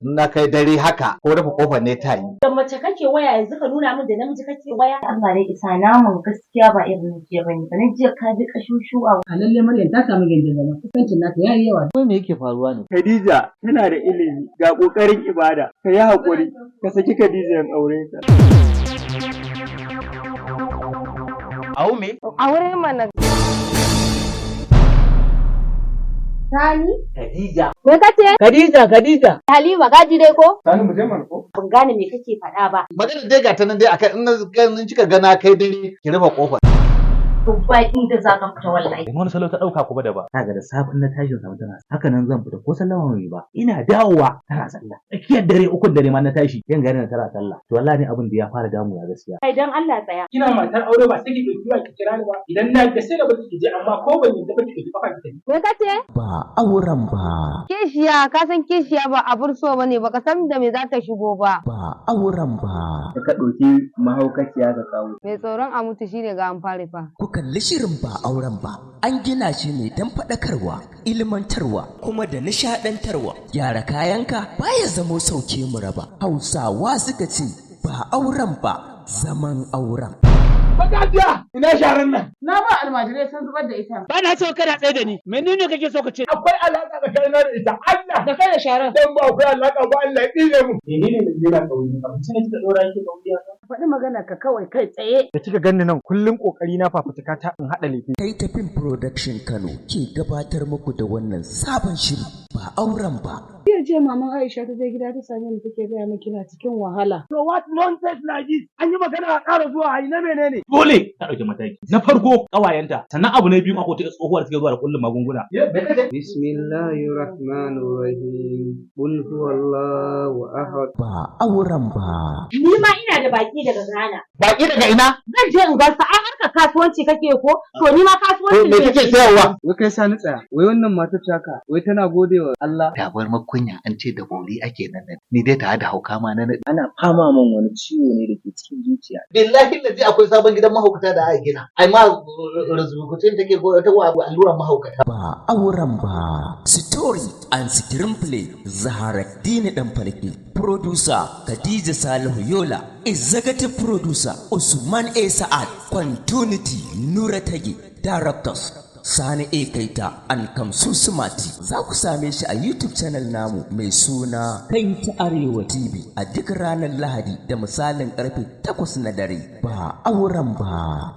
na kai dare haka ko rufe kofar ne ta yi. Da mace kake waya yanzu ka nuna min da namiji kake waya? Allah dai isa namun gaskiya ba irin jiya bane. Bana jiya ka ji kashushuwa. A lalle Maryam ta samu gindin zama. Kusancin nata yayi yawa. Wai me yake faruwa ne? Khadija tana da ilimi ga kokarin ibada. Ka yi hakuri ka saki Khadija yan aure ta. Au me? Aure mana. Sani? Khadija. Me kace? Khadija. Halima ka ji dai ko? Sani mu je mana ko? Ban gane me kake faɗa ba. Magana dai ga ta nan dai akan in kika gana kai dare ki rufe kofar. Baki da za ka fita wallahi. Wani salo ta dauka kuma da ba. Kaga da safe in na tashi samu tana. Haka nan zan fita ko sallama mai ba. Ina dawowa tana sallah. Tsakiyar dare ukun dare ma na tashi. Yan gari na tana sallah. To wallahi ne abin da ya fara damu ya gaskiya. Kai dan Allah tsaya. Kina matar aure ba sai ki dauki ba ki kira ni ba. Idan na da sai da ba ki je amma ko ban yadda ba ki dauki kafa ki tafi. Me kace? Ba auren ba. Kishiya ka san kishiya ba abur so bane baka san da me za ta shigo ba. Ba auren ba. Ka dauki mahaukaciya ka kawo. Mai tsoron a mutu shine ga an fare fa. Ku kalli shirin ba auren ba. An gina shi ne don faɗakarwa, ilmantarwa, kuma da nishaɗantarwa. Gyara kayanka baya zamo sauke mu raba. Hausawa suka ce ba auren ba, zaman auren. Magajiya ina sharan nan. Na ba almajirai sun zubar da ita. Ba na so kana tsaye da ni. Menene kake so ka ce? Akwai alaka tsakanin da ita. Allah Da kai da sharan. dan ba akwai alaka ba Allah ya tsine mu. Menene da jira kauri? Abinci ne kika dora yake kauri haka? Faɗi magana ka kawai kai tsaye. Da kika ganni nan kullun kokari na fafutuka ta in hada lefe. Kai tafin Production Kano ke gabatar muku da wannan sabon shiri ba auren ba. Jiya ce maman Aisha ta je gida ta same ni take gaya min kina cikin wahala. To what nonsense like this? An yi magana a ƙara zuwa hayi na menene? Dole ta dauki mataki. Na farko kawayenta, sannan abu na biyu akwai ta tsohuwar take zuwa da kullum magunguna. Bismillahirrahmanirrahim. Qul huwallahu ahad. Ba auren ba. Ni ma ina da baki daga Ghana. Baki daga ina? Zan je in gansa ai harka kasuwanci kake ko? To ni ma kasuwanci Me kike sayarwa? Wai kai sani tsaya. Wai wannan matar taka wai tana godewa Allah. Da bar makunya an ce da bori ake nan. Ni dai ta da hauka ma na Ana fama min wani ciwo ne da ke cikin zuciya. billahi lazi akwai sabon gidan mahaukata da aka gina. Ai ma rubutu take ko ta alluran mahaukata. Ba auren ba. Story and screenplay Zaharaddini Danfalke. Producer Khadija Salihu Yola. Executive Producer Usman A. Sa'ad. Continuity Nura Tage. Directors Sani A. Kaita and Kamsu Sumati. Za ku same shi a YouTube channel namu mai suna Kaita Arewa TV a duk ranar Lahadi da misalin karfe 8 na dare. Ba auren ba.